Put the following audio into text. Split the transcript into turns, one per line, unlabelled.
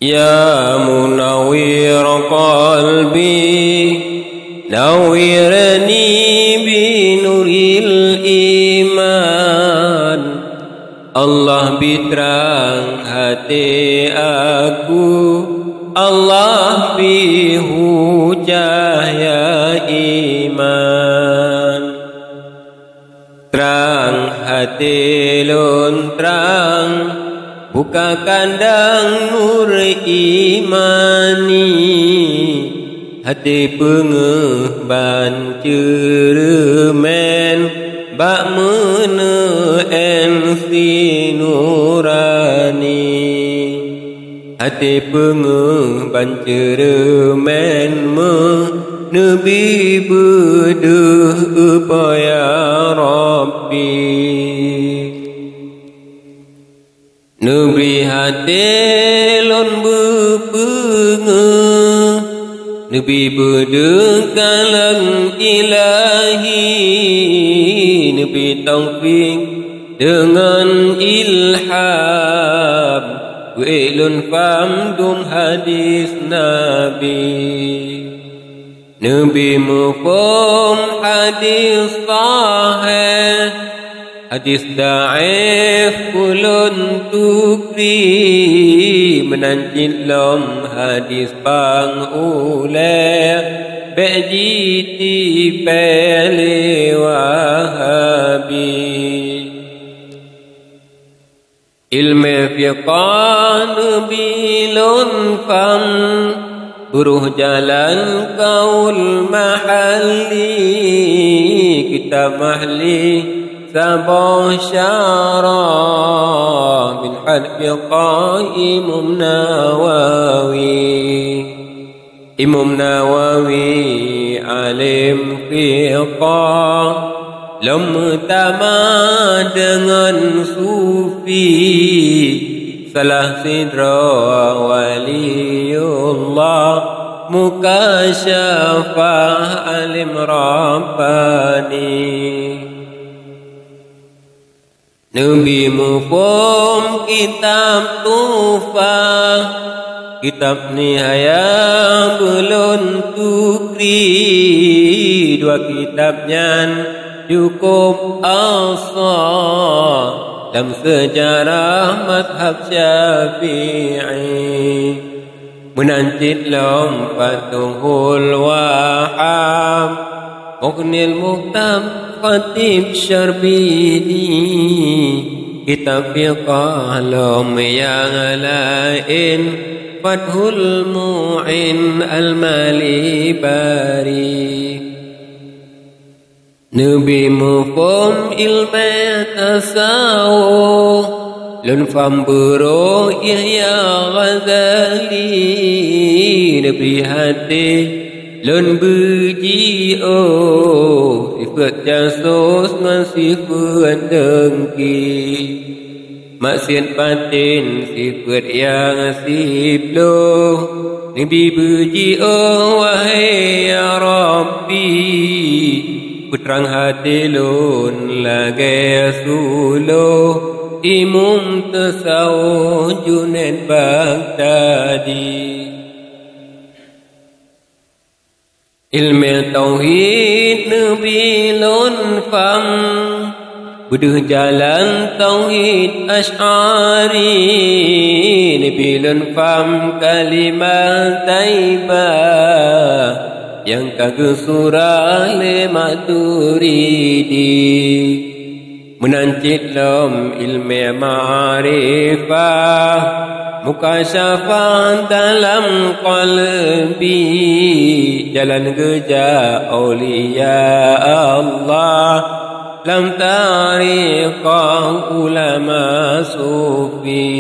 يا منور قلبي نورني بنور الإيمان. Allah biterang hati aku, Allah bihu cahaya iman. Terang hati lun terang, buka kandang nur imani. Hati pengeh ban ceremen, bak mene ensi nurani. Hati pengeh ban ceremen Nabi bedeh apa ya Rabbi. Nabi hati lon bepengeh, Nabi berdekat ilahi. Nabi taufik dengan ilham, welun famdum hadis Nabi. Nabi mufhum hadis sahih, hadis da'if kulun tukri. Menancit lom hadis panguleh, bejiti pele wahabi. Ilmu fiqah Nabi lun fam, buruh jalan kaul mahalli. Kitab mahli sabah syarah bin hadfi Imam Nawawi. Imam Nawawi alim fiqah, lemtama dengan sufi. Salah sidra waliullah, mukasyafah alim rabbani. Nabi mufhum kitab tufah, kitab nihaya belum tukri. Dua kitabnya cukup asal dalam sejarah mazhab Syafi'i. Menancit lom Fatuhul Wahab, Mughnil Muhtam Khatib Syarbini. Kitab fiqah lom yang lain, Fathul Mu'in Al-Malibari. Nabi mufhum ilmu tasawuf, lun fam buru Yahya Ghazali. Nabi hati lun beji sifat jasus sifat dengki. Maksiat batin sifat yang sibloh. Nabi beji wahai ya Rabbi, putrang hati lun lagi suluh. Imam tasawuf Junaid Baghdadi. Ilmu tauhid Nabi lun fam, buduh jalan tauhid Asy'ari. Nabi lun fam kalimat taibah, yang kagak surah le Maturidi. Menancit lom ilmu ma'rifah, mukasyafah dalam qalbi. Jalan geja awliya Allah, lam tariqah ulama sufi.